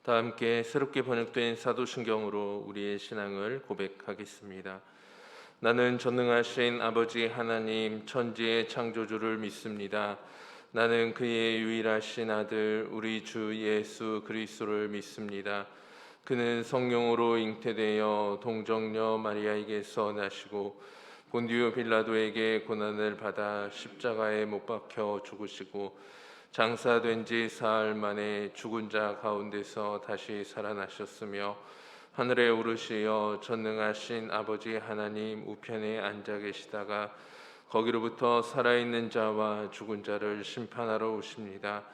다 함께 새롭게 번역된 사도신경으로 우리의 신앙을 고백하겠습니다. 나는 전능하신 아버지 하나님 천지의 창조주를 믿습니다. 나는 그의 유일하신 아들 우리 주 예수 그리스도를 믿습니다. 그는 성령으로 잉태되어 동정녀 마리아에게서 나시고 본디오 빌라도에게 고난을 받아 십자가에 못 박혀 죽으시고 장사된 지 사흘 만에 죽은 자 가운데서 다시 살아나셨으며 하늘에 오르시어 전능하신 아버지 하나님 우편에 앉아 계시다가 거기로부터 살아있는 자와 죽은 자를 심판하러 오십니다.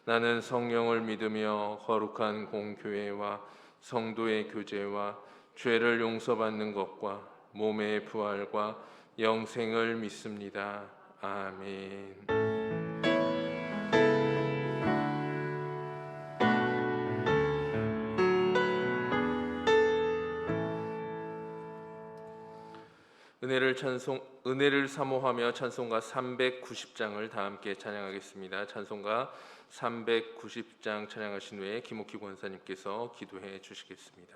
나는 성령을 믿으며 거룩한 공교회와 성도의 교제와 죄를 용서받는 것과 몸의 부활과 영생을 믿습니다. 아멘. 은혜를 사모하며 찬송가 390장을 다 함께 찬양하겠습니다. 찬송가 390장 찬양하신 후에 김옥희 권사님께서 기도해 주시겠습니다.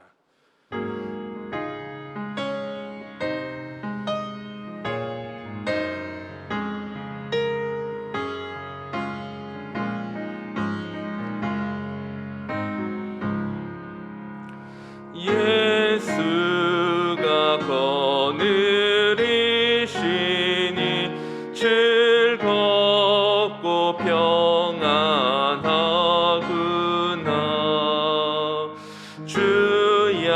예수가 거느리시니 즐겁고 평안하구나. 주야의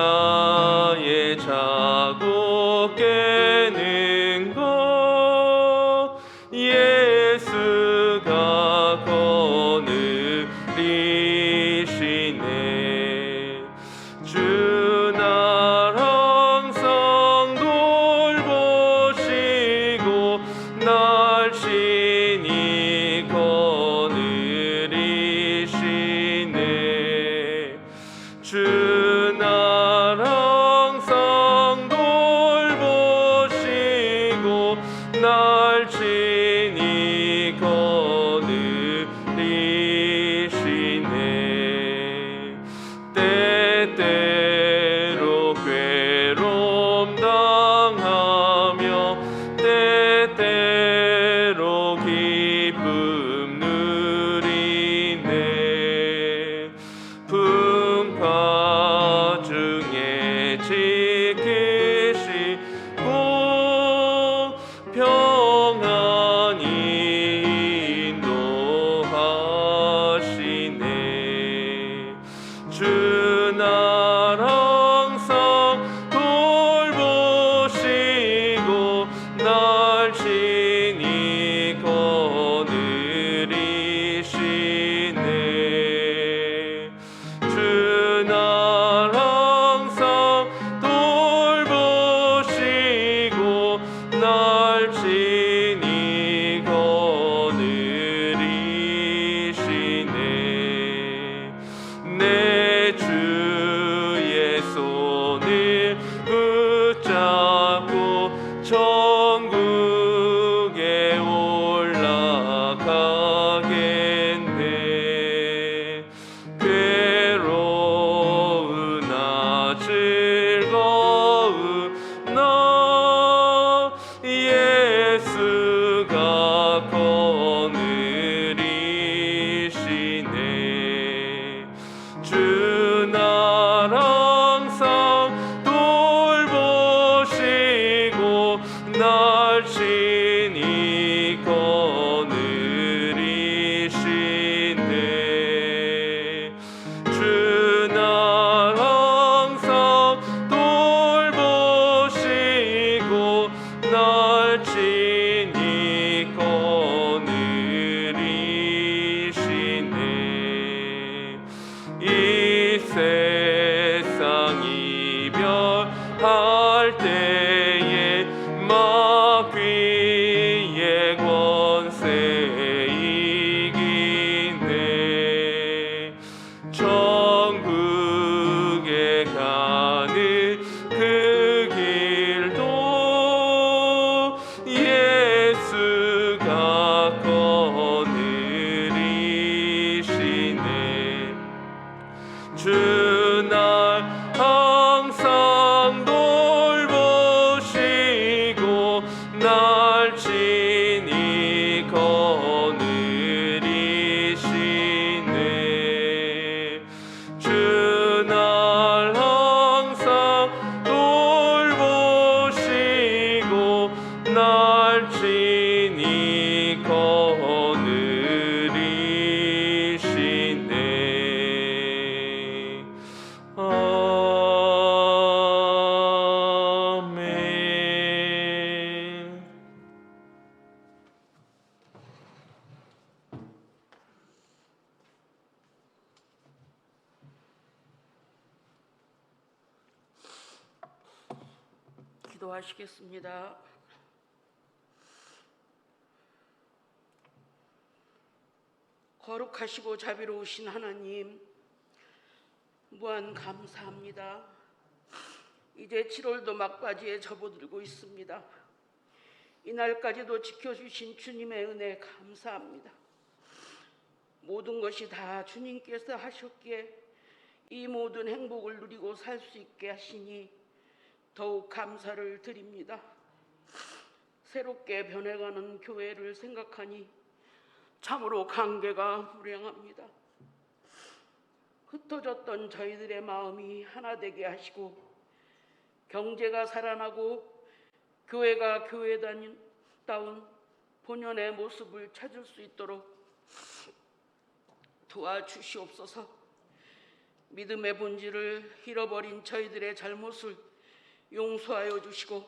자고 깨는 것 예수가 거느리시네. 주 날 항상 돌보시고 날 친히 거느리시네. 주 날 항상 돌보시고 날 친히 거느리시네. 때때로 괴로움 당하며 때때로 기쁨 누리네. 풍파 중에 지키시고 평안히 인도하시네. 주 날 항상 돌보시고 날 친히 거느리시네. 주 날 항상 돌보시고 날 친히 거느리시네. 내 주의 손을 붙잡고 천국에 올라가겠네. 괴로우나 즐거우나 예수가 거느리시네. 주 날 항상 돌보시고 날 친히 거느리시네. 주 날 항상 돌보시고 날 친히 거느리시네. 이 세상 이별할 때에 마귀의 권세 이기네. 천국에 가는 그 길도 기도하시겠습니다. 거룩하시고 자비로우신 하나님, 무한 감사합니다. 이제 7월도 막바지에 접어들고 있습니다. 이날까지도 지켜주신 주님의 은혜 감사합니다. 모든 것이 다 주님께서 하셨기에 이 모든 행복을 누리고 살 수 있게 하시니 더욱 감사를 드립니다. 새롭게 변해가는 교회를 생각하니 참으로 관계가 불행합니다. 흩어졌던 저희들의 마음이 하나 되게 하시고 경제가 살아나고 교회가 교회다운 본연의 모습을 찾을 수 있도록 도와주시옵소서. 믿음의 본질을 잃어버린 저희들의 잘못을 용서하여 주시고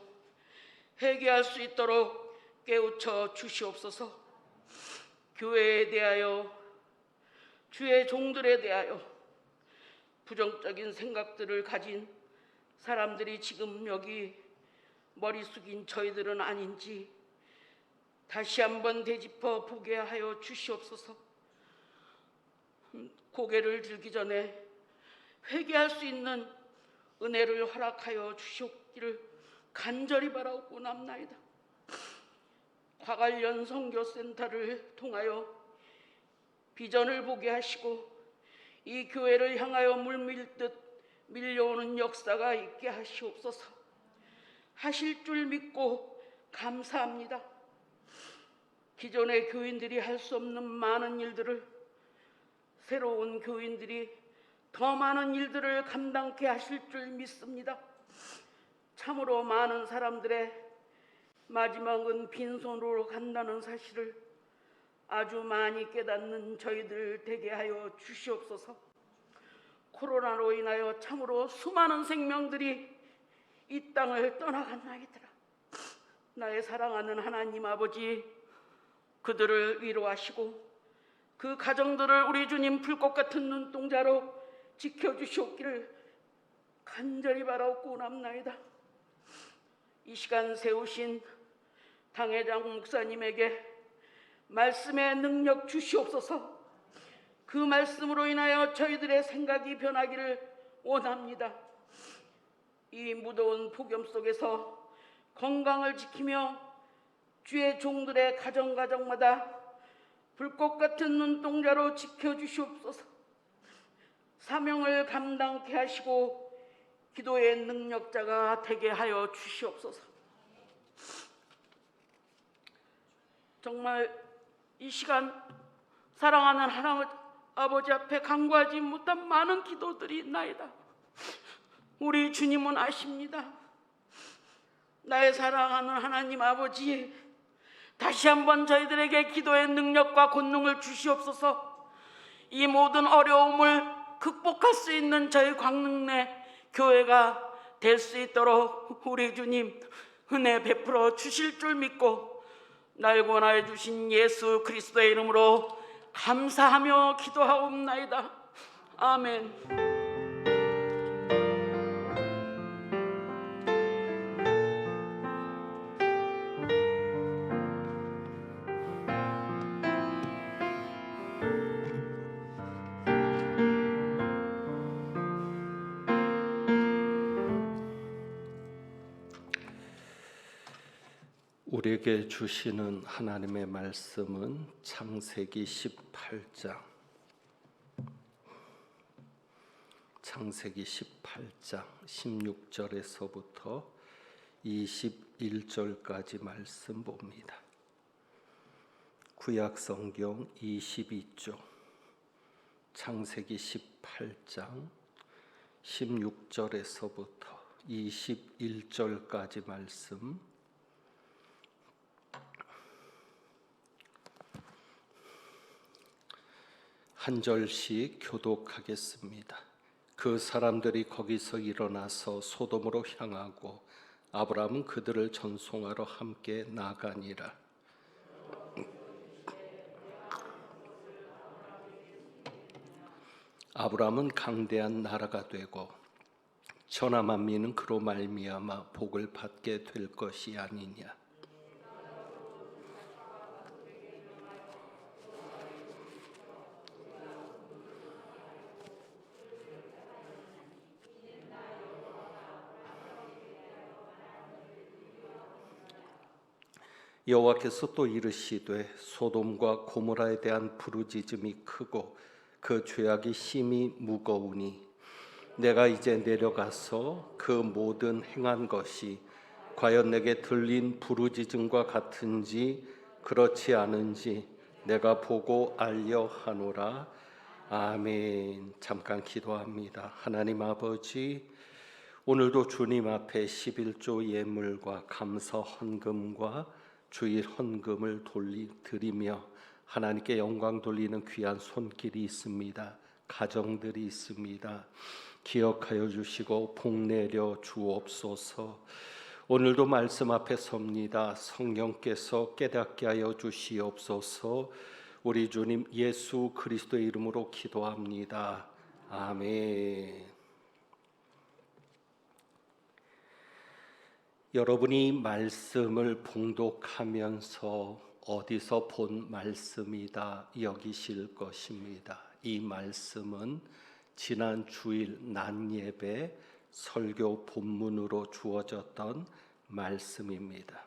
회개할 수 있도록 깨우쳐 주시옵소서. 교회에 대하여, 주의 종들에 대하여 부정적인 생각들을 가진 사람들이 지금 여기 머리 숙인 저희들은 아닌지 다시 한번 되짚어 보게 하여 주시옵소서. 고개를 들기 전에 회개할 수 있는 은혜를 허락하여 주시옵기를 간절히 바라옵고 남나이다. 과관련 선교센터를 통하여 비전을 보게 하시고 이 교회를 향하여 물밀듯 밀려오는 역사가 있게 하시옵소서. 하실 줄 믿고 감사합니다. 기존의 교인들이 할 수 없는 많은 일들을 새로운 교인들이 더 많은 일들을 감당케 하실 줄 믿습니다. 참으로 많은 사람들의 마지막은 빈손으로 간다는 사실을 아주 많이 깨닫는 저희들 되게 하여 주시옵소서. 코로나로 인하여 참으로 수많은 생명들이 이 땅을 떠나갔나이더라. 나의 사랑하는 하나님 아버지, 그들을 위로하시고 그 가정들을 우리 주님 불꽃 같은 눈동자로 지켜주시옵기를 간절히 바라옵고 남나이다. 이 시간 세우신 당회장 목사님에게 말씀의 능력 주시옵소서. 그 말씀으로 인하여 저희들의 생각이 변하기를 원합니다. 이 무더운 폭염 속에서 건강을 지키며 주의 종들의 가정마다 불꽃 같은 눈동자로 지켜주시옵소서. 사명을 감당케 하시고 기도의 능력자가 되게 하여 주시옵소서. 정말 이 시간 사랑하는 하나님 아버지 앞에 간구하지 못한 많은 기도들이 있나이다. 우리 주님은 아십니다. 나의 사랑하는 하나님 아버지, 다시 한번 저희들에게 기도의 능력과 권능을 주시옵소서. 이 모든 어려움을 극복할 수 있는 저희 광릉내 교회가 될 수 있도록 우리 주님 은혜 베풀어 주실 줄 믿고 날 권하여 주신 예수 그리스도의 이름으로 감사하며 기도하옵나이다. 아멘. 우리에게 주시는 하나님의 말씀은 창세기 18장 16절에서부터 21절까지 말씀 봅니다. 구약성경 22쪽 창세기 18장 16절에서부터 21절까지 말씀 한 절씩 교독하겠습니다. 그 사람들이 거기서 일어나서 소돔으로 향하고 아브라함은 그들을 전송하러 함께 나가니라. 아브라함은 강대한 나라가 되고 천하 만민은 그로 말미암아 복을 받게 될 것이 아니냐. 여호와께서 또 이르시되 소돔과 고모라에 대한 부르짖음이 크고 그 죄악이 심히 무거우니 내가 이제 내려가서 그 모든 행한 것이 과연 내게 들린 부르짖음과 같은지 그렇지 않은지 내가 보고 알려 하노라. 아멘. 잠깐 기도합니다. 하나님 아버지, 오늘도 주님 앞에 11조 예물과 감사 헌금과 주일 헌금을 드리며 하나님께 영광 돌리는 귀한 손길이 있습니다. 가정들이 있습니다. 기억하여 주시고 복 내려 주옵소서. 오늘도 말씀 앞에 섭니다. 성령께서 깨닫게 하여 주시옵소서. 우리 주님 예수 그리스도의 이름으로 기도합니다. 아멘. 여러분이 말씀을 봉독하면서 어디서 본 말씀이다 여기실 것입니다. 이 말씀은 지난 주일 낮예배 설교 본문으로 주어졌던 말씀입니다.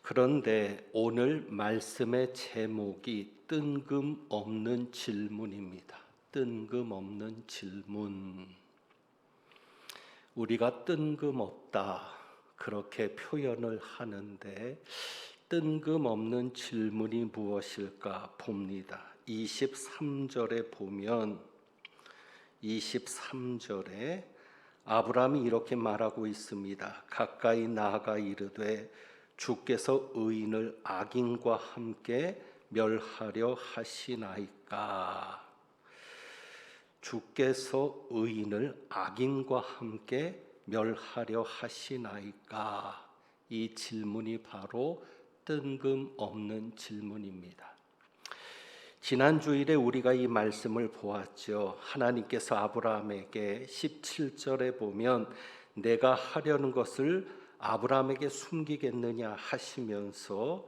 그런데 오늘 말씀의 제목이 뜬금없는 질문입니다. 뜬금없는 질문. 우리가 뜬금없다 그렇게 표현을 하는데 뜬금없는 질문이 무엇일까 봅니다. 23절에 보면 23절에 아브라함이 이렇게 말하고 있습니다. 가까이 나아가 이르되 주께서 의인을 악인과 함께 멸하려 하시나이까. 주께서 의인을 악인과 함께 멸하려 하시나이까. 이 질문이 바로 뜬금없는 질문입니다. 지난 주일에 우리가 이 말씀을 보았죠. 하나님께서 아브라함에게 17절에 보면 내가 하려는 것을 아브라함에게 숨기겠느냐 하시면서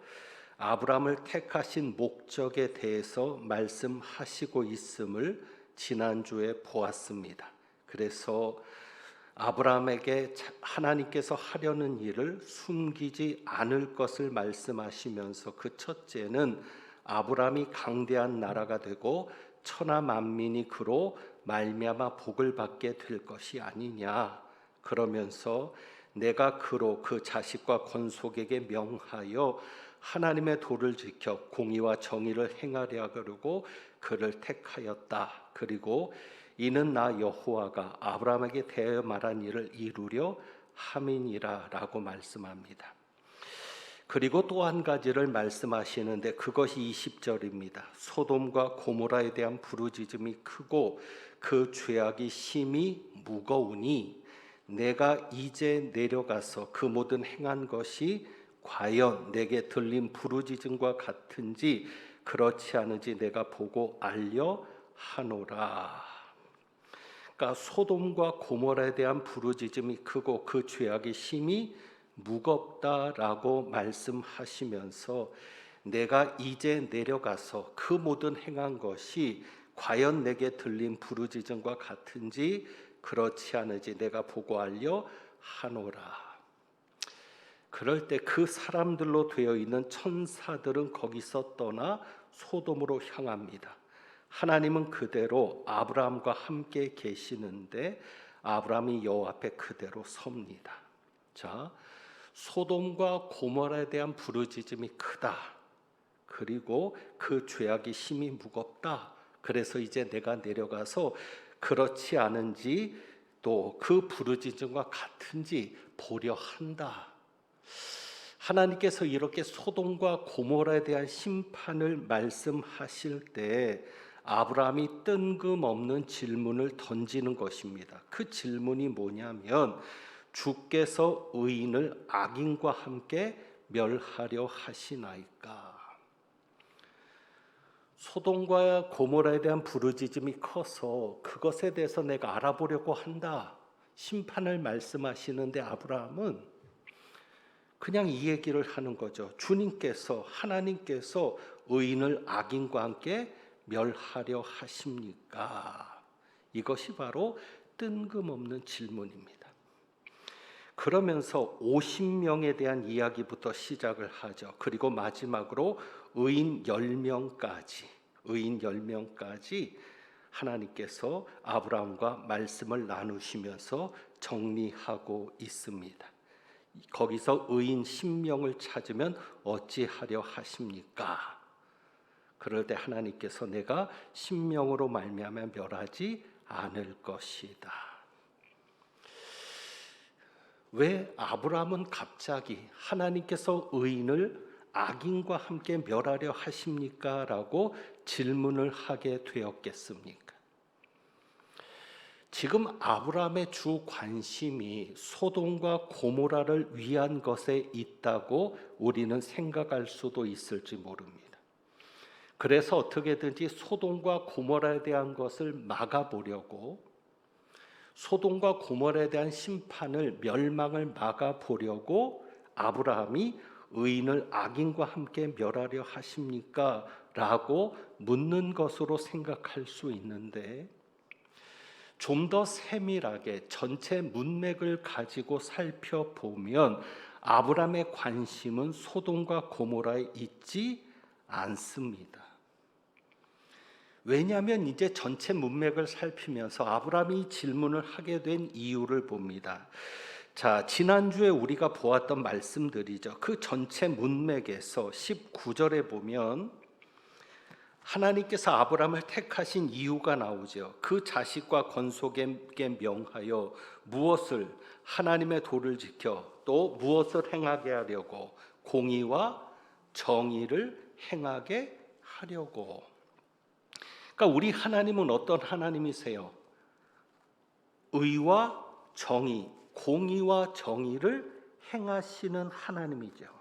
아브라함을 택하신 목적에 대해서 말씀하시고 있음을 지난주에 보았습니다. 그래서 아브라함에게 하나님께서 하려는 일을 숨기지 않을 것을 말씀하시면서 그 첫째는 아브라함이 강대한 나라가 되고 천하 만민이 그로 말미암아 복을 받게 될 것이 아니냐. 그러면서 내가 그로 그 자식과 건속에게 명하여 하나님의 도를 지켜 공의와 정의를 행하려 하려고 그를 택하였다. 그리고 이는 나 여호와가 아브라함에게 대하여 말한 일을 이루려 함이니라 라고 말씀합니다. 그리고 또 한 가지를 말씀하시는데 그것이 20절입니다. 소돔과 고모라에 대한 부르짖음이 크고 그 죄악이 심히 무거우니 내가 이제 내려가서 그 모든 행한 것이 과연 내게 들린 부르짖음과 같은지 그렇지 않은지 내가 보고 알려 하노라. 그러니까 소돔과 고모라에 대한 부르짖음이 크고 그 죄악이 심히 무겁다라고 말씀하시면서 내가 이제 내려가서 그 모든 행한 것이 과연 내게 들린 부르짖음과 같은지 그렇지 않은지 내가 보고 알려 하노라. 그럴 때 그 사람들로 되어 있는 천사들은 거기서 떠나 소돔으로 향합니다. 하나님은 그대로 아브라함과 함께 계시는데 아브라함이 여호와 앞에 그대로 섭니다. 자, 소돔과 고모라에 대한 부르짖음이 크다. 그리고 그 죄악이 심히 무겁다. 그래서 이제 내가 내려가서 그렇지 않은지 또 그 부르짖음과 같은지 보려 한다. 하나님께서 이렇게 소돔과 고모라에 대한 심판을 말씀하실 때 아브라함이 뜬금없는 질문을 던지는 것입니다. 그 질문이 뭐냐면 주께서 의인을 악인과 함께 멸하려 하시나이까. 소돔과 고모라에 대한 부르짖음이 커서 그것에 대해서 내가 알아보려고 한다. 심판을 말씀하시는데 아브라함은 그냥 이 얘기를 하는 거죠. 주님께서, 하나님께서 의인을 악인과 함께 멸하려 하십니까? 이것이 바로 뜬금없는 질문입니다. 그러면서 50명에 대한 이야기부터 시작을 하죠. 그리고 마지막으로 의인 10명까지 하나님께서 아브라함과 말씀을 나누시면서 정리하고 있습니다. 거기서 의인 10명을 찾으면 어찌하려 하십니까? 그럴 때 하나님께서 내가 10명으로 말미암아 멸하지 않을 것이다. 왜 아브라함은 갑자기 하나님께서 의인을 악인과 함께 멸하려 하십니까? 라고 질문을 하게 되었겠습니까? 지금 아브라함의 주 관심이 소돔과 고모라를 위한 것에 있다고 우리는 생각할 수도 있을지 모릅니다. 그래서 어떻게든지 소돔과 고모라에 대한 것을 막아보려고, 소돔과 고모라에 대한 심판을, 멸망을 막아보려고 아브라함이 의인을 악인과 함께 멸하려 하십니까? 라고 묻는 것으로 생각할 수 있는데, 좀 더 세밀하게 전체 문맥을 가지고 살펴보면 아브라함의 관심은 소돔과 고모라에 있지 않습니다. 왜냐하면 이제 전체 문맥을 살피면서 아브라함이 질문을 하게 된 이유를 봅니다. 자, 지난주에 우리가 보았던 말씀들이죠. 그 전체 문맥에서 19절에 보면 하나님께서 아브라함을 택하신 이유가 나오죠. 그 자식과 건속에게 명하여 무엇을, 하나님의 도를 지켜 또 무엇을 행하게 하려고, 공의와 정의를 행하게 하려고. 그러니까 우리 하나님은 어떤 하나님이세요? 의와 정의, 공의와 정의를 행하시는 하나님이죠.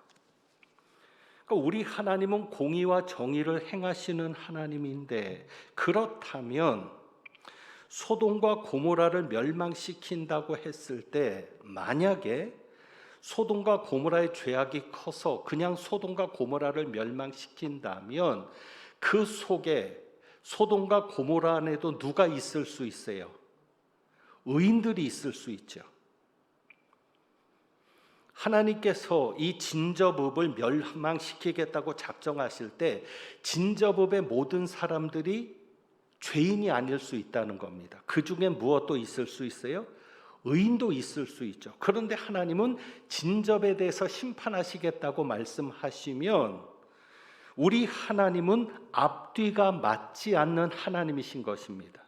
그러니까 우리 하나님은 공의와 정의를 행하시는 하나님인데, 그렇다면 소돔과 고모라를 멸망시킨다고 했을 때, 만약에 소돔과 고모라의 죄악이 커서 그냥 소돔과 고모라를 멸망시킨다면 그 속에 소돔과 고모라 안에도 누가 있을 수 있어요? 의인들이 있을 수 있죠. 하나님께서 이 진저법을 멸망시키겠다고 작정하실 때 진저법의 모든 사람들이 죄인이 아닐 수 있다는 겁니다. 그 중에 무엇도 있을 수 있어요? 의인도 있을 수 있죠. 그런데 하나님은 진접에 대해서 심판하시겠다고 말씀하시면 우리 하나님은 앞뒤가 맞지 않는 하나님이신 것입니다.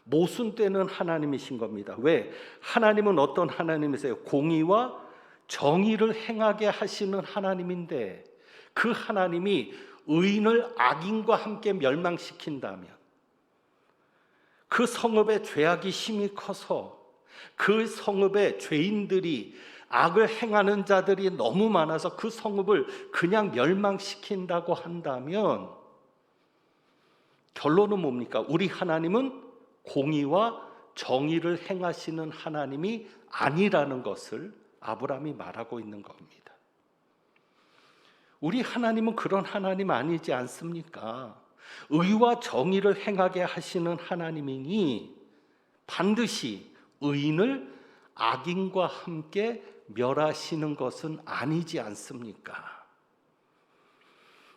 모순되는 하나님이신 겁니다. 왜? 하나님은 어떤 하나님이세요? 공의와 정의를 행하게 하시는 하나님인데, 그 하나님이 의인을 악인과 함께 멸망시킨다면, 그 성읍의 죄악이 심히 커서 그 성읍의 죄인들이, 악을 행하는 자들이 너무 많아서 그 성읍을 그냥 멸망시킨다고 한다면 결론은 뭡니까? 우리 하나님은 공의와 정의를 행하시는 하나님이 아니라는 것을 아브라함이 말하고 있는 겁니다. 우리 하나님은 그런 하나님 아니지 않습니까? 의와 정의를 행하게 하시는 하나님이니 반드시 의인을 악인과 함께 멸하시는 것은 아니지 않습니까?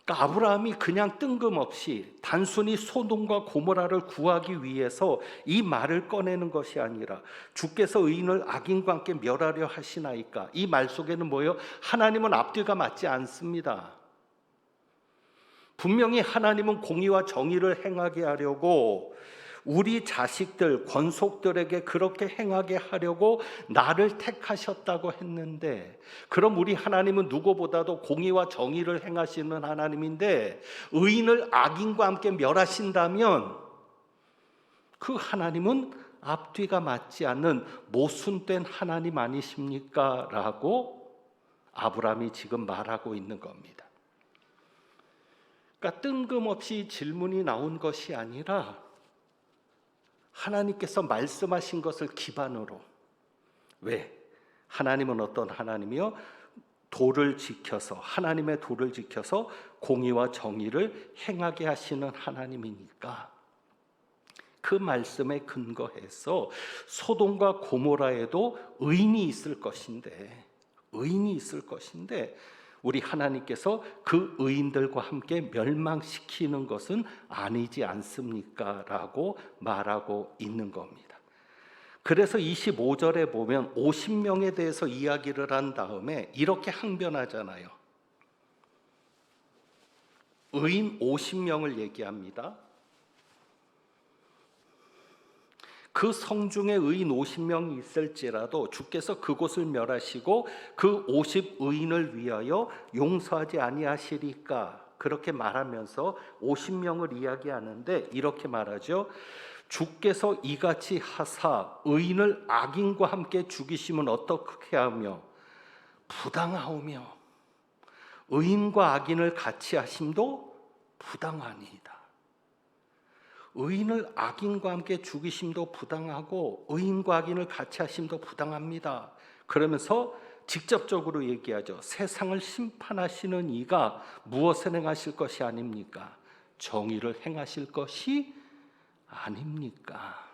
그러니까 아브라함이 그냥 뜬금없이 단순히 소돔과 고모라를 구하기 위해서 이 말을 꺼내는 것이 아니라 주께서 의인을 악인과 함께 멸하려 하시나이까, 이 말 속에는 뭐예요? 하나님은 앞뒤가 맞지 않습니다. 분명히 하나님은 공의와 정의를 행하게 하려고 우리 자식들, 권속들에게 그렇게 행하게 하려고 나를 택하셨다고 했는데, 그럼 우리 하나님은 누구보다도 공의와 정의를 행하시는 하나님인데 의인을 악인과 함께 멸하신다면 그 하나님은 앞뒤가 맞지 않는 모순된 하나님 아니십니까? 라고 아브라함이 지금 말하고 있는 겁니다. 그러니까 뜬금없이 질문이 나온 것이 아니라 하나님께서 말씀하신 것을 기반으로. 왜? 하나님은 어떤 하나님이요? 도를 지켜서, 하나님의 도를 지켜서 공의와 정의를 행하게 하시는 하나님이니까 그 말씀에 근거해서 소돔과 고모라에도 의인이 있을 것인데 우리 하나님께서 그 의인들과 함께 멸망시키는 것은 아니지 않습니까? 라고 말하고 있는 겁니다. 그래서 25절에 보면 50명에 대해서 이야기를 한 다음에 이렇게 항변하잖아요. 의인 50명을 얘기합니다. 그 성중에 의인 50명이 있을지라도 주께서 그곳을 멸하시고 그 50의인을 위하여 용서하지 아니하시리까? 그렇게 말하면서 50명을 이야기하는데 이렇게 말하죠. 주께서 이같이 하사 의인을 악인과 함께 죽이시면 어떻게 하며 부당하오며 의인과 악인을 같이 하심도 부당하니이다. 의인을 악인과 함께 죽이심도 부당하고 의인과 악인을 같이 하심도 부당합니다. 그러면서 직접적으로 얘기하죠. 세상을 심판하시는 이가 무엇을 행하실 것이 아닙니까? 정의를 행하실 것이 아닙니까?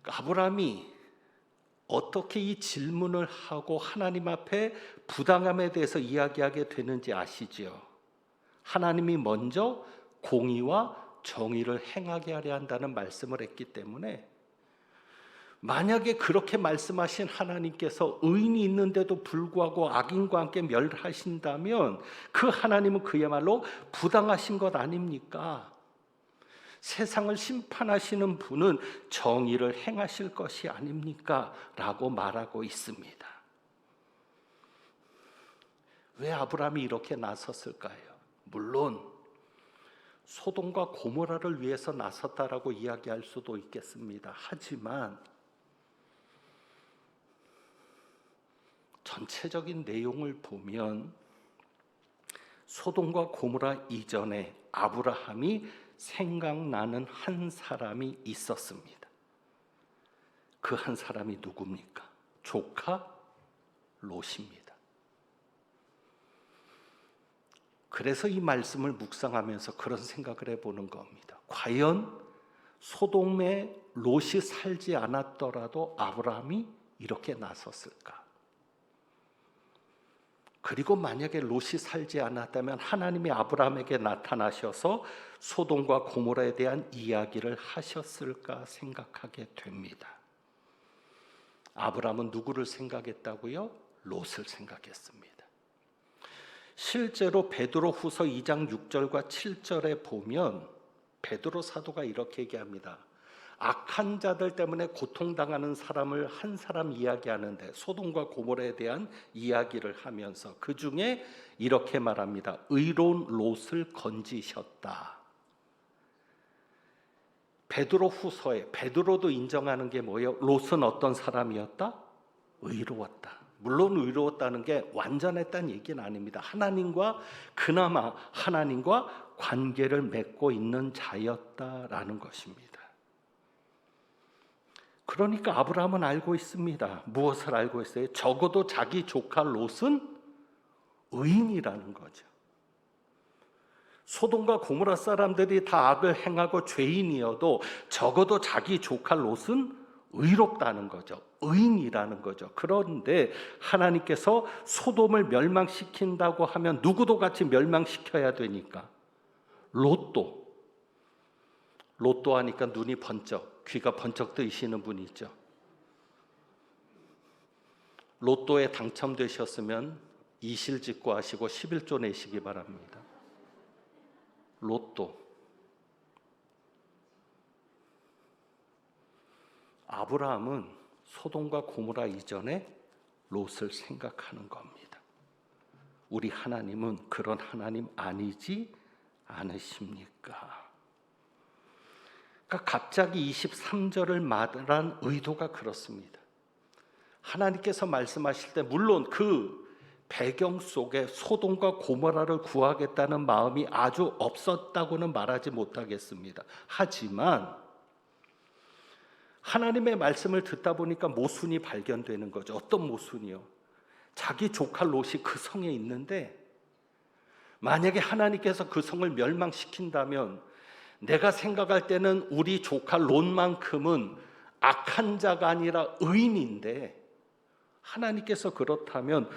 아브라함이 어떻게 이 질문을 하고 하나님 앞에 부당함에 대해서 이야기하게 되는지 아시지요? 하나님이 먼저 공의와 정의를 행하게 하려 한다는 말씀을 했기 때문에 만약에 그렇게 말씀하신 하나님께서 의인이 있는데도 불구하고 악인과 함께 멸하신다면 그 하나님은 그야말로 부당하신 것 아닙니까? 세상을 심판하시는 분은 정의를 행하실 것이 아닙니까? 라고 말하고 있습니다. 왜 아브라함이 이렇게 나섰을까요? 물론 소돔과 고모라를 위해서 나섰다라고 이야기할 수도 있겠습니다. 하지만 전체적인 내용을 보면 소돔과 고모라 이전에 아브라함이 생각나는 한 사람이 있었습니다. 그 한 사람이 누굽니까? 조카 롯입니다. 그래서 이 말씀을 묵상하면서 그런 생각을 해보는 겁니다. 과연 소돔에 롯이 살지 않았더라도 아브라함이 이렇게 나섰을까? 그리고 만약에 롯이 살지 않았다면 하나님이 아브라함에게 나타나셔서 소돔과 고모라에 대한 이야기를 하셨을까 생각하게 됩니다. 아브라함은 누구를 생각했다고요? 롯을 생각했습니다. 실제로 베드로후서 2장 6절과 7절에 보면 베드로 사도가 이렇게 얘기합니다. 악한 자들 때문에 고통당하는 사람을 한 사람 이야기하는데 소돔과 고모라에 대한 이야기를 하면서 그 중에 이렇게 말합니다. 의로운 롯을 건지셨다. 베드로 후서에 베드로도 인정하는 게 뭐예요? 롯은 어떤 사람이었다? 의로웠다. 물론 의로웠다는 게 완전했다는 얘기는 아닙니다. 하나님과 그나마 하나님과 관계를 맺고 있는 자였다라는 것입니다. 그러니까 아브라함은 알고 있습니다. 무엇을 알고 있어요? 적어도 자기 조카 롯은 의인이라는 거죠. 소돔과 고모라 사람들이 다 악을 행하고 죄인이어도 적어도 자기 조카 롯은 의롭다는 거죠. 의인이라는 거죠. 그런데 하나님께서 소돔을 멸망시킨다고 하면 누구도 같이 멸망시켜야 되니까 롯도 하니까 눈이 번쩍, 귀가 번쩍 뜨이시는 분이 있죠. 로또에 당첨되셨으면 이실직고 하시고 11조 내시기 바랍니다. 로또. 아브라함은 소돔과 고모라 이전에 롯을 생각하는 겁니다. 우리 하나님은 그런 하나님 아니지 않으십니까? 그러니까 갑자기 23절을 말한 의도가 그렇습니다. 하나님께서 말씀하실 때 물론 그 배경 속에 소돔과 고모라를 구하겠다는 마음이 아주 없었다고는 말하지 못하겠습니다. 하지만 하나님의 말씀을 듣다 보니까 모순이 발견되는 거죠. 어떤 모순이요? 자기 조카 롯이 그 성에 있는데 만약에 하나님께서 그 성을 멸망시킨다면 내가 생각할 때는 우리 조카 롯만큼은 악한 자가 아니라 의인인데 하나님께서 그렇다면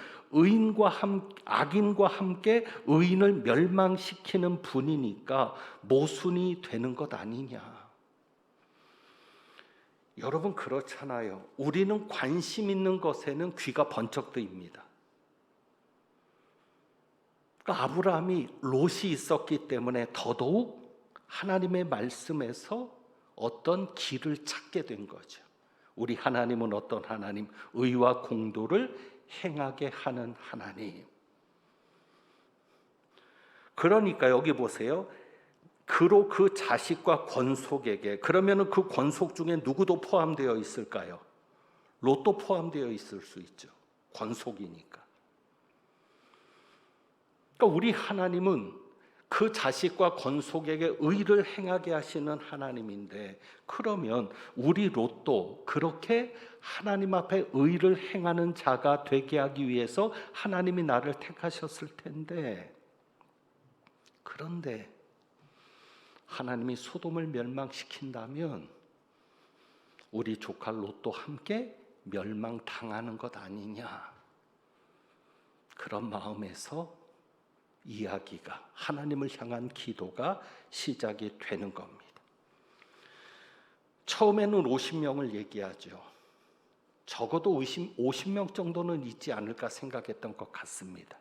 악인과 함께 의인을 멸망시키는 분이니까 모순이 되는 것 아니냐. 여러분 그렇잖아요. 우리는 관심 있는 것에는 귀가 번쩍 뜨입니다. 그러니까 아브라함이 롯이 있었기 때문에 더더욱 하나님의 말씀에서 어떤 길을 찾게 된 거죠. 우리 하나님은 어떤 하나님? 의와 공도를 행하게 하는 하나님. 그러니까 여기 보세요. 그로 그 자식과 권속에게, 그러면 그 권속 중에 누구도 포함되어 있을까요? 롯도 포함되어 있을 수 있죠. 권속이니까. 그러니까 우리 하나님은 그 자식과 권속에게 의를 행하게 하시는 하나님인데, 그러면 우리 롯도 그렇게 하나님 앞에 의를 행하는 자가 되게 하기 위해서 하나님이 나를 택하셨을 텐데, 그런데 하나님이 소돔을 멸망시킨다면 우리 조카 롯도 함께 멸망당하는 것 아니냐. 그런 마음에서 이야기가, 하나님을 향한 기도가 시작이 되는 겁니다. 처음에는 50명을 얘기하죠. 적어도 50명 정도는 있지 않을까 생각했던 것 같습니다.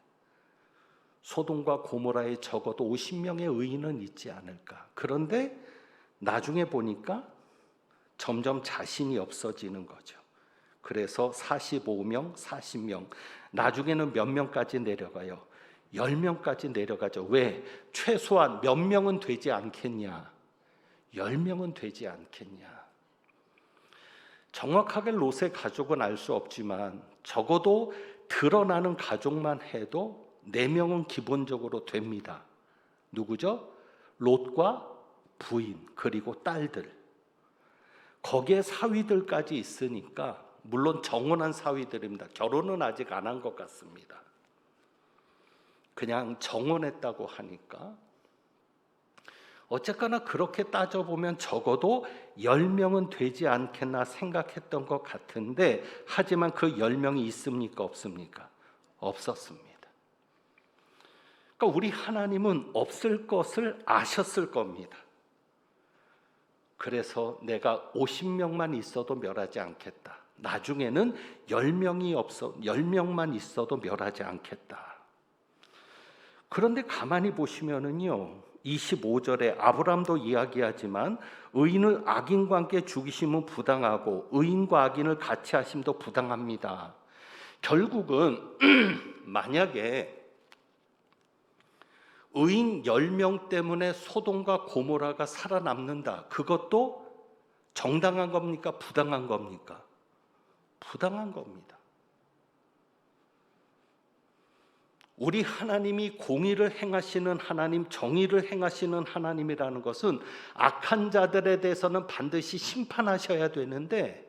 소돔과 고모라에 적어도 50명의 의인은 있지 않을까. 그런데 나중에 보니까 점점 자신이 없어지는 거죠. 그래서 45명, 40명, 나중에는 몇 명까지 내려가요? 10명까지 내려가죠. 왜? 최소한 몇 명은 되지 않겠냐? 10명은 되지 않겠냐? 정확하게 롯의 가족은 알 수 없지만 적어도 드러나는 가족만 해도 4명은 기본적으로 됩니다. 누구죠? 롯과 부인 그리고 딸들. 거기에 사위들까지 있으니까, 물론 정혼한 사위들입니다. 결혼은 아직 안 한 것 같습니다. 그냥 정혼했다고 하니까 어쨌거나 그렇게 따져보면 적어도 10명은 되지 않겠나 생각했던 것 같은데, 하지만 그 10명이 있습니까? 없습니까? 없었습니다. 그러니까 우리 하나님은 없을 것을 아셨을 겁니다. 그래서 내가 50명만 있어도 멸하지 않겠다. 나중에는 10명만 있어도 멸하지 않겠다. 그런데 가만히 보시면은요, 25절에 아브라함도 이야기하지만 의인을 악인과 함께 죽이심은 부당하고 의인과 악인을 같이 하심도 부당합니다. 결국은 만약에 의인 10명 때문에 소돔과 고모라가 살아남는다. 그것도 정당한 겁니까? 부당한 겁니까? 부당한 겁니다. 우리 하나님이 공의를 행하시는 하나님, 정의를 행하시는 하나님이라는 것은 악한 자들에 대해서는 반드시 심판하셔야 되는데,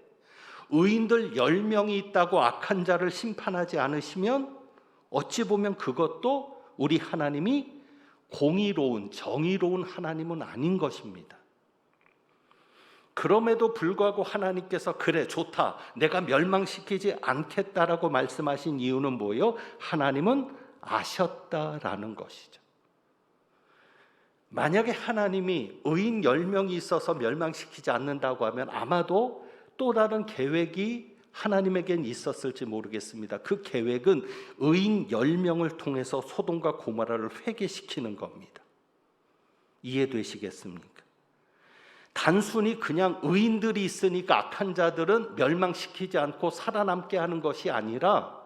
의인들 10명이 있다고 악한 자를 심판하지 않으시면 어찌 보면 그것도 우리 하나님이 공의로운, 정의로운 하나님은 아닌 것입니다. 그럼에도 불구하고 하나님께서 그래 좋다, 내가 멸망시키지 않겠다라고 말씀하신 이유는 뭐예요? 하나님은 아셨다라는 것이죠. 만약에 하나님이 의인 10명이 있어서 멸망시키지 않는다고 하면 아마도 또 다른 계획이 하나님에겐 있었을지 모르겠습니다. 그 계획은 의인 10명을 통해서 소돔과 고모라를 회개시키는 겁니다. 이해되시겠습니까? 단순히 그냥 의인들이 있으니까 악한 자들은 멸망시키지 않고 살아남게 하는 것이 아니라,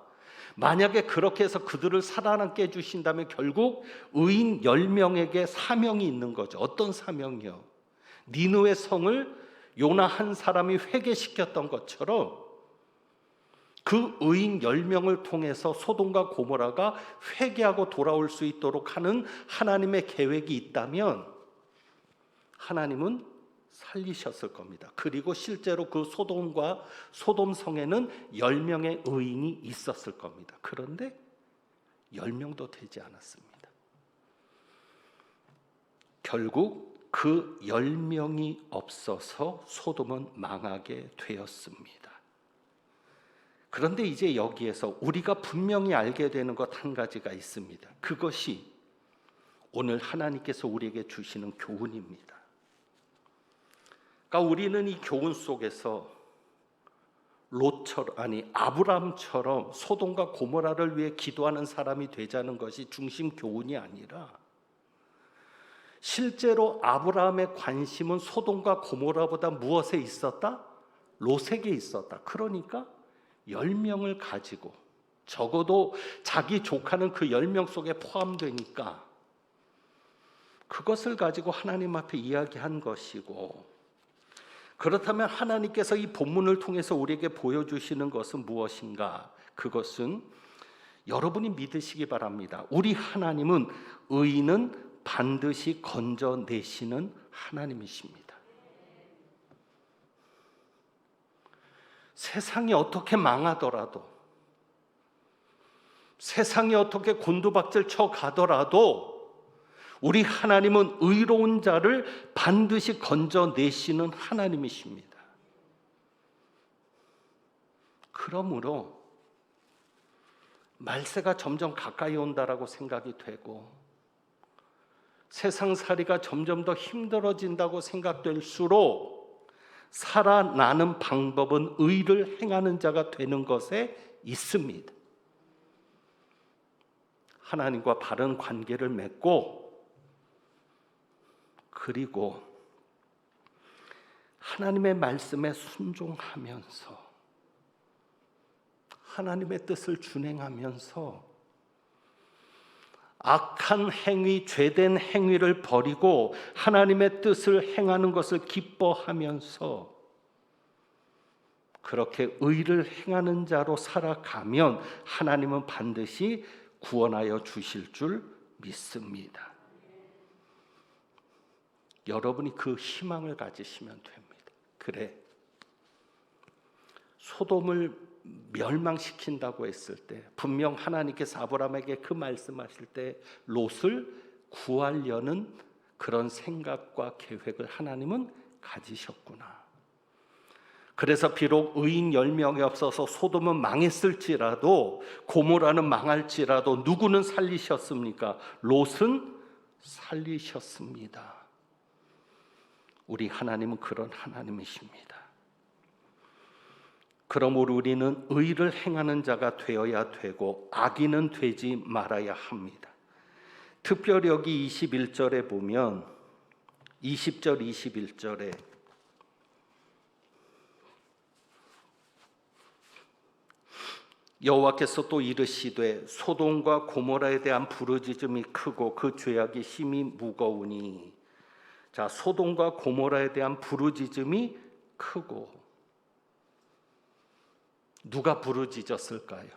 만약에 그렇게 해서 그들을 살아남게 해주신다면 결국 의인 10명에게 사명이 있는 거죠. 어떤 사명이요? 니느웨 성을 요나 한 사람이 회개시켰던 것처럼 그 의인 10명을 통해서 소돔과 고모라가 회개하고 돌아올 수 있도록 하는 하나님의 계획이 있다면 하나님은 살리셨을 겁니다. 그리고 실제로 그 소돔과 소돔성에는 10명의 의인이 있었을 겁니다. 그런데 10명도 되지 않았습니다. 결국 그 10명이 없어서 소돔은 망하게 되었습니다. 그런데 이제 여기에서 우리가 분명히 알게 되는 것 한 가지가 있습니다. 그것이 오늘 하나님께서 우리에게 주시는 교훈입니다. 그러니까 우리는 이 교훈 속에서 아브라함처럼 소돔과 고모라를 위해 기도하는 사람이 되자는 것이 중심 교훈이 아니라, 실제로 아브라함의 관심은 소돔과 고모라보다 무엇에 있었다? 롯에게 있었다. 그러니까 10명을 가지고, 적어도 자기 조카는 그 10명 속에 포함되니까 그것을 가지고 하나님 앞에 이야기한 것이고, 그렇다면 하나님께서 이 본문을 통해서 우리에게 보여주시는 것은 무엇인가? 그것은 여러분이 믿으시기 바랍니다. 우리 하나님은 의인은 반드시 건져내시는 하나님이십니다. 세상이 어떻게 망하더라도, 세상이 어떻게 곤두박질 쳐가더라도 우리 하나님은 의로운 자를 반드시 건져내시는 하나님이십니다. 그러므로 말세가 점점 가까이 온다라고 생각이 되고, 세상살이가 점점 더 힘들어진다고 생각될수록 살아나는 방법은 의를 행하는 자가 되는 것에 있습니다. 하나님과 바른 관계를 맺고, 그리고 하나님의 말씀에 순종하면서 하나님의 뜻을 준행하면서 악한 행위, 죄된 행위를 버리고 하나님의 뜻을 행하는 것을 기뻐하면서 그렇게 의를 행하는 자로 살아가면 하나님은 반드시 구원하여 주실 줄 믿습니다. 여러분이 그 희망을 가지시면 됩니다. 그래, 소돔을 멸망시킨다고 했을 때 분명 하나님께서 아브라함에게 그 말씀하실 때 롯을 구하려는 그런 생각과 계획을 하나님은 가지셨구나. 그래서 비록 의인 10명이 없어서 소돔은 망했을지라도, 고모라는 망할지라도 누구는 살리셨습니까? 롯은 살리셨습니다. 우리 하나님은 그런 하나님이십니다. 그러므로 우리는 의를 행하는 자가 되어야 되고 악인은 되지 말아야 합니다. 특별히 여기 21절에 보면 20절 21절에 여호와께서 또 이르시되 소돔과 고모라에 대한 부르짖음이 크고 그 죄악이 심히 무거우니. 자, 소돔과 고모라에 대한 부르짖음이 크고, 누가 부르짖었을까요?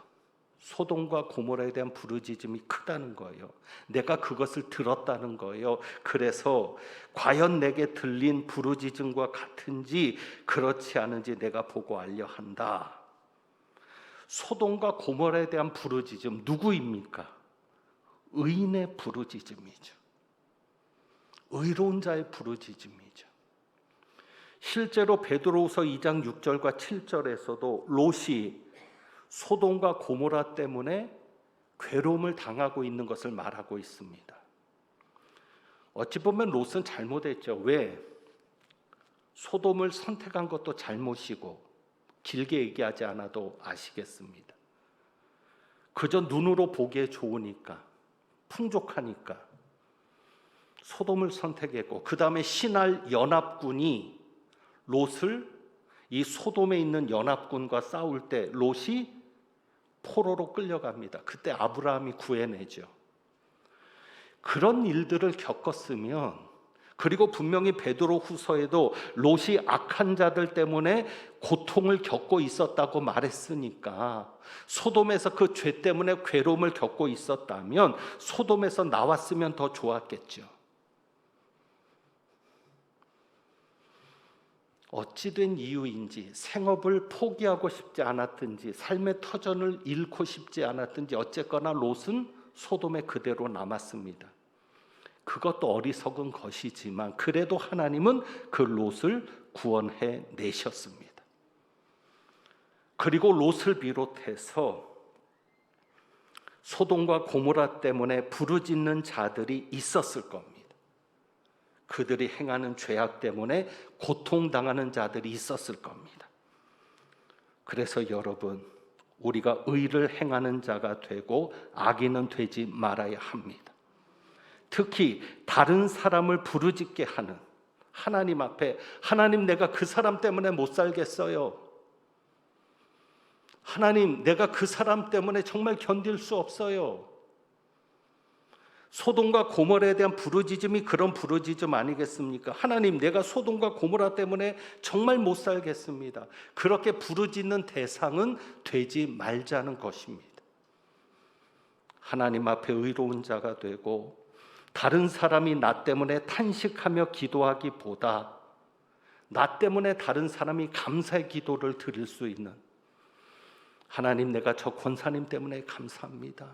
소돔과 고모라에 대한 부르짖음이 크다는 거예요. 내가 그것을 들었다는 거예요. 그래서 과연 내게 들린 부르짖음과 같은지 그렇지 않은지 내가 보고 알려 한다. 소돔과 고모라에 대한 부르짖음, 누구입니까? 의인의 부르짖음이죠. 의로운 자의 부르짖음이죠. 실제로 베드로후서 2장 6절과 7절에서도 롯이 소돔과 고모라 때문에 괴로움을 당하고 있는 것을 말하고 있습니다. 어찌 보면 롯은 잘못했죠. 왜? 소돔을 선택한 것도 잘못이고, 길게 얘기하지 않아도 아시겠습니다. 그저 눈으로 보기에 좋으니까, 풍족하니까 소돔을 선택했고, 그 다음에 신할 연합군이 롯을 이 소돔에 있는 연합군과 싸울 때 롯이 포로로 끌려갑니다. 그때 아브라함이 구해내죠. 그런 일들을 겪었으면 그리고 분명히 베드로 후서에도 롯이 악한 자들 때문에 고통을 겪고 있었다고 말했으니까 소돔에서 그 죄 때문에 괴로움을 겪고 있었다면 소돔에서 나왔으면 더 좋았겠죠. 어찌된 이유인지 생업을 포기하고 싶지 않았든지 삶의 터전을 잃고 싶지 않았든지 어쨌거나 롯은 소돔에 그대로 남았습니다. 그것도 어리석은 것이지만 그래도 하나님은 그 롯을 구원해 내셨습니다. 그리고 롯을 비롯해서 소돔과 고모라 때문에 부르짖는 자들이 있었을 겁니다. 그들이 행하는 죄악 때문에 고통당하는 자들이 있었을 겁니다. 그래서 여러분, 우리가 의를 행하는 자가 되고 악인은 되지 말아야 합니다. 특히 다른 사람을 부르짖게 하는 하나님 앞에, 하나님 내가 그 사람 때문에 못 살겠어요. 하나님 내가 그 사람 때문에 정말 견딜 수 없어요. 소돔과 고모라에 대한 부르짖음이 그런 부르짖음 아니겠습니까? 하나님 내가 소돔과 고모라 때문에 정말 못 살겠습니다. 그렇게 부르짖는 대상은 되지 말자는 것입니다. 하나님 앞에 의로운 자가 되고 다른 사람이 나 때문에 탄식하며 기도하기보다 나 때문에 다른 사람이 감사의 기도를 드릴 수 있는, 하나님 내가 저 권사님 때문에 감사합니다.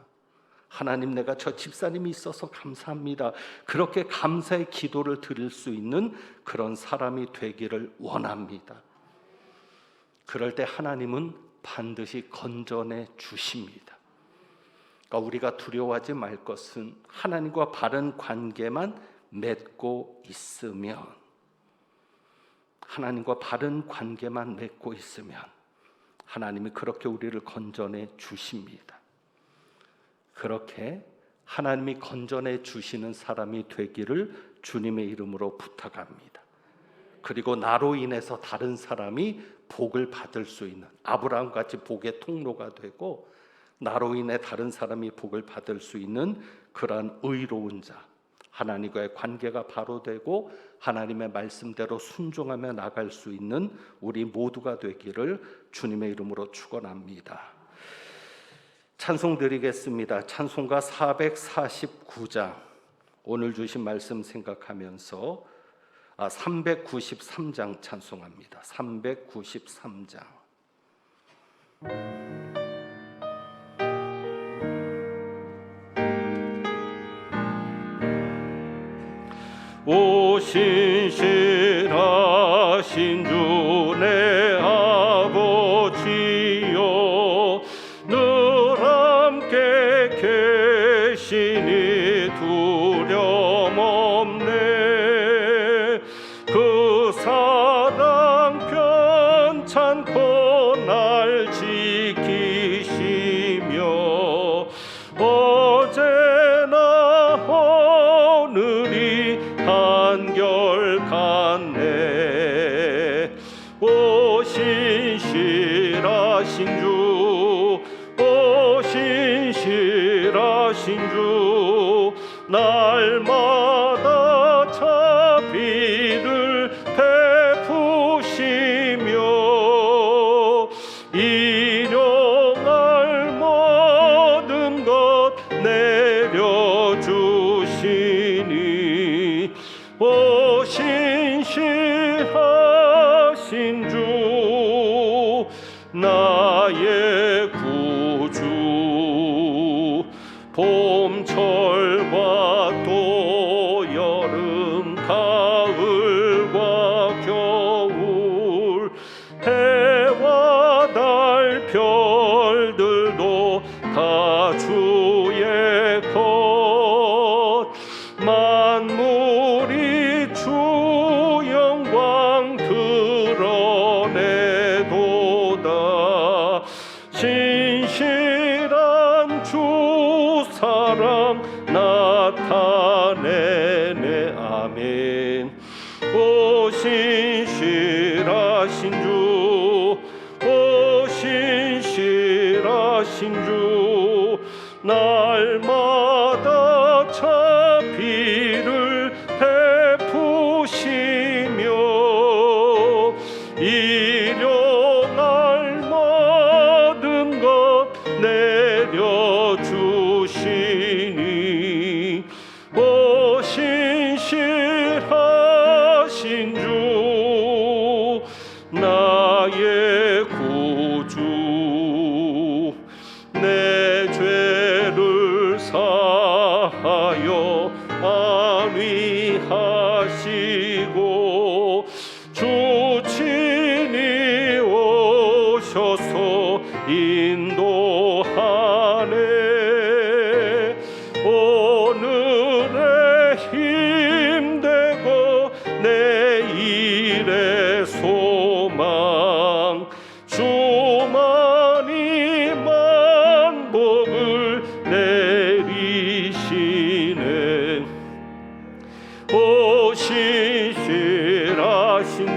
하나님 내가 저 집사님이 있어서 감사합니다. 그렇게 감사의 기도를 드릴 수 있는 그런 사람이 되기를 원합니다. 그럴 때 하나님은 반드시 건져내 주십니다. 그러니까 우리가 두려워하지 말 것은 하나님과 바른 관계만 맺고 있으면, 하나님과 바른 관계만 맺고 있으면 하나님이 그렇게 우리를 건져내 주십니다. 그렇게 하나님이 건져내 주시는 사람이 되기를 주님의 이름으로 부탁합니다. 그리고 나로 인해서 다른 사람이 복을 받을 수 있는, 아브라함같이 복의 통로가 되고 나로 인해 다른 사람이 복을 받을 수 있는 그러한 의로운 자, 하나님과의 관계가 바로 되고 하나님의 말씀대로 순종하며 나갈 수 있는 우리 모두가 되기를 주님의 이름으로 축원합니다. 찬송 드리겠습니다. 찬송가 449장, 오늘 주신 말씀 생각하면서 393장 찬송합니다. 393장. 오 신실하신 주 내 아버지여, 늘 함께 계시니 두려움 없네. 그 사랑 편찮고 날 지키시며 어제나 오늘이 한결같네. 오 신실하신 주, 오 신실하신 주, 날마다 자비를 베푸시며 일용할 모든 것 내려주시니 오 신실하신 주, 나의 구주. 봄철과 또 여름 가을과 겨울, 해와 달 별들도 다 주의 것. 만물이 주 영광 드러내도다. 신실한 주 사랑 나타내네. 아멘. 오 신실하신 주, 오 신실하신 주, 날마다 자비를 베푸 위하여 안위하시고 주 친히 오셔서 인도하네. 오늘의 힘되고 내일의 소망 주만이 만복을 내리시네. 오 신실하신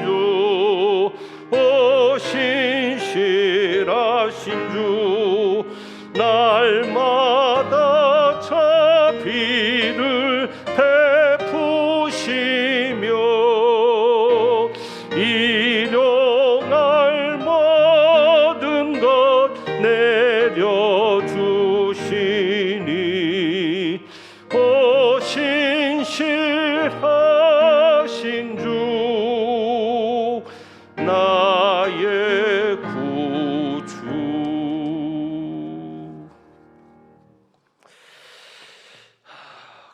주, 오 신실하신 주, 날마다 자비를 베푸시며 일용할 모든 것 내려주시니 오 신실하신 주, 나의 구주.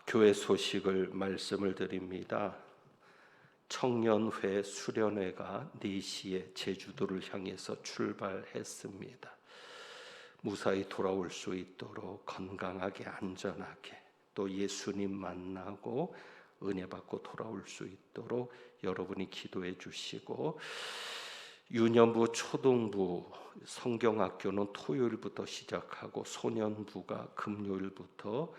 교회 소식을 말씀을 드립니다. 청년회 수련회가 4시에 제주도를 향해서 출발했습니다. 무사히 돌아올 수 있도록 건강하게 안전하게 또 예수님 만나고 은혜 받고 돌아올 수 있도록 여러분이 기도해 주시고, 유년부 초등부 성경학교는 토요일부터 시작하고 소년부가 금요일부터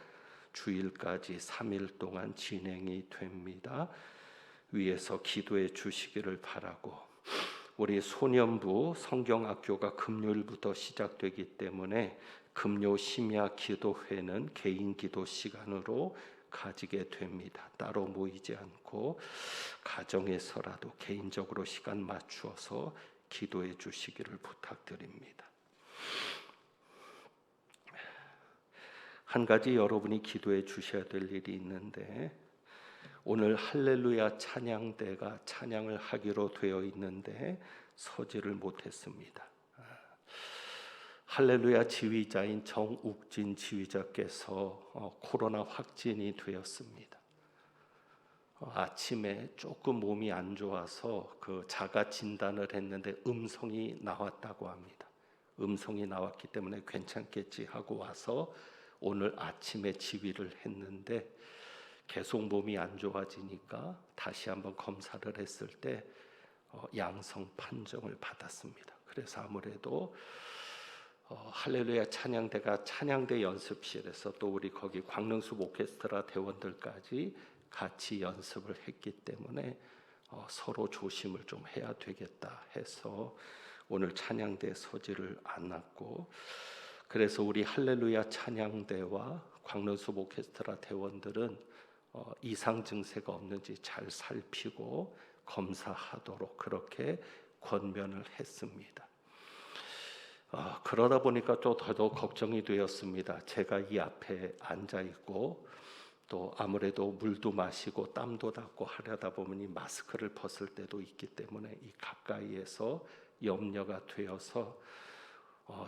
주일까지 3일 동안 진행이 됩니다. 위에서 기도해 주시기를 바라고, 우리 소년부 성경학교가 금요일부터 시작되기 때문에 금요 심야 기도회는 개인 기도 시간으로 가지게 됩니다. 따로 모이지 않고 가정에서라도 개인적으로 시간 맞추어서 기도해 주시기를 부탁드립니다. 한 가지 여러분이 기도해 주셔야 될 일이 있는데, 오늘 할렐루야 찬양대가 찬양을 하기로 되어 있는데 서지를 못했습니다. 할렐루야 지휘자인 정욱진 지휘자께서 코로나 확진이 되었습니다. 아침에 조금 몸이 안 좋아서 그 자가 진단을 했는데 음성이 나왔다고 합니다. 음성이 나왔기 때문에 괜찮겠지 하고 와서 오늘 아침에 지휘를 했는데 계속 몸이 안 좋아지니까 다시 한번 검사를 했을 때 양성 판정을 받았습니다. 그래서 아무래도 할렐루야 찬양대가 찬양대 연습실에서 또 우리 거기 광릉숲 오케스트라 대원들까지 같이 연습을 했기 때문에 서로 조심을 좀 해야 되겠다 해서 오늘 찬양대 서지를 않았고, 그래서 우리 할렐루야 찬양대와 광릉숲 오케스트라 대원들은 이상 증세가 없는지 잘 살피고 검사하도록 그렇게 권면을 했습니다. 그러다 보니까 또 더 걱정이 되었습니다. 제가 이 앞에 앉아 있고 또 아무래도 물도 마시고 땀도 닦고 하려다 보면 이 마스크를 벗을 때도 있기 때문에 이 가까이에서 염려가 되어서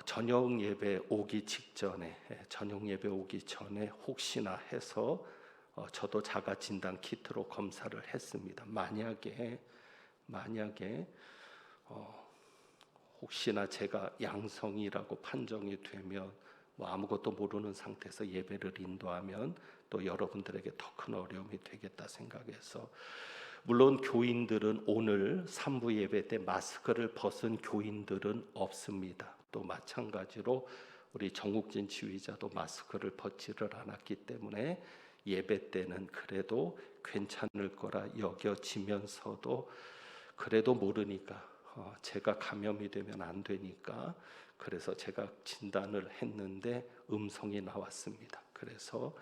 저녁 예배 오기 직전에 혹시나 해서 저도 자가 진단 키트로 검사를 했습니다. 만약에 혹시나 제가 양성이라고 판정이 되면 아무것도 모르는 상태에서 예배를 인도하면 또 여러분들에게 더 큰 어려움이 되겠다 생각해서, 물론 교인들은 오늘 3부 예배 때 마스크를 벗은 교인들은 없습니다. 또 마찬가지로 우리 정욱진 지휘자도 마스크를 벗지를 않았기 때문에 예배 때는 그래도 괜찮을 거라 여겨지면서도 그래도 모르니까 제가 감염이 되면 안 되니까 그래서 제가 진단을 했는데 음성이 나왔습니다. 그래서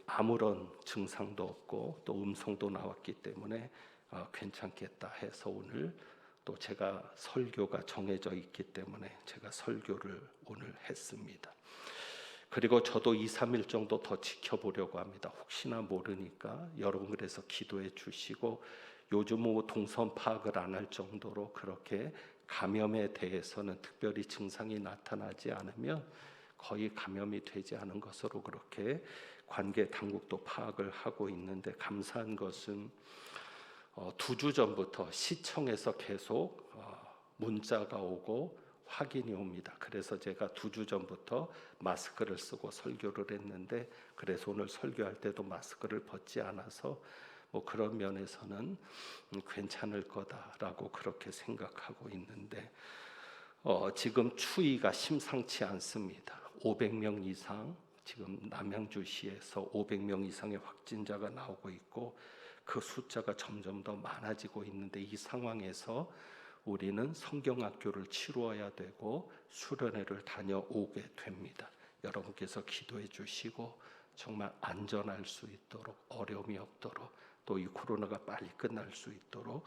아무런 증상도 없고 또 음성도 나왔기 때문에 괜찮겠다 해서 오늘 또 제가 설교가 정해져 있기 때문에 제가 설교를 오늘 했습니다. 그리고 저도 2-3일 정도 더 지켜보려고 합니다. 혹시나 모르니까 여러분 그래서 기도해 주시고, 요즘 동선 파악을 안 할 정도로 그렇게 감염에 대해서는 특별히 증상이 나타나지 않으면 거의 감염이 되지 않은 것으로 그렇게 관계 당국도 파악을 하고 있는데, 감사한 것은 2주 전부터 시청에서 계속 문자가 오고 확인이 옵니다. 그래서 제가 2주 전부터 마스크를 쓰고 설교를 했는데, 그래서 오늘 설교할 때도 마스크를 벗지 않아서 그런 면에서는 괜찮을 거다라고 그렇게 생각하고 있는데, 지금 추이가 심상치 않습니다. 500명 이상, 지금 남양주시에서 500명 이상의 확진자가 나오고 있고, 그 숫자가 점점 더 많아지고 있는데, 이 상황에서 우리는 성경학교를 치루어야 되고 수련회를 다녀오게 됩니다. 여러분께서 기도해 주시고 정말 안전할 수 있도록, 어려움이 없도록, 또 이 코로나가 빨리 끝날 수 있도록,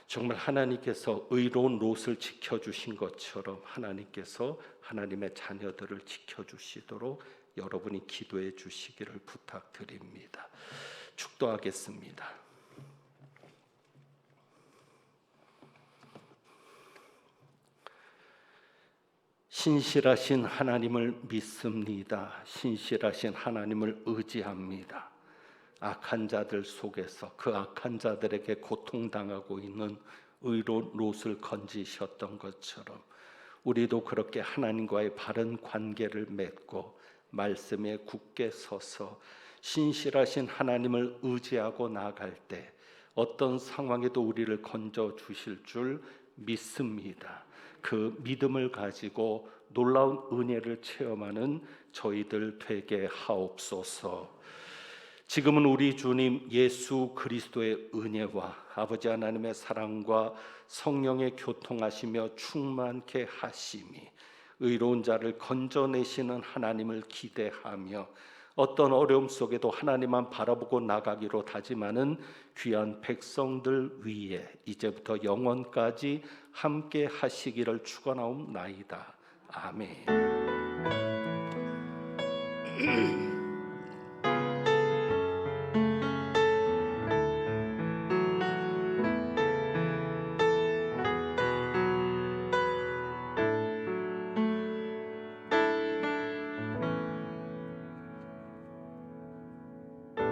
정말 하나님께서 의로운 롯을 지켜주신 것처럼 하나님께서 하나님의 자녀들을 지켜주시도록 여러분이 기도해 주시기를 부탁드립니다. 축도하겠습니다. 신실하신 하나님을 믿습니다. 신실하신 하나님을 의지합니다. 악한 자들 속에서 그 악한 자들에게 고통당하고 있는 의로운 롯을 건지셨던 것처럼 우리도 그렇게 하나님과의 바른 관계를 맺고 말씀에 굳게 서서 신실하신 하나님을 의지하고 나아갈 때 어떤 상황에도 우리를 건져 주실 줄 믿습니다. 그 믿음을 가지고 놀라운 은혜를 체험하는 저희들 되게 하옵소서. 지금은 우리 주님 예수 그리스도의 은혜와 아버지 하나님의 사랑과 성령의 교통하시며 충만케 하심이 의로운 자를 건져내시는 하나님을 기대하며 어떤 어려움 속에도 하나님만 바라보고 나가기로 다짐하는 귀한 백성들 위에 이제부터 영원까지 함께 하시기를 축원하옵나이다. 아멘.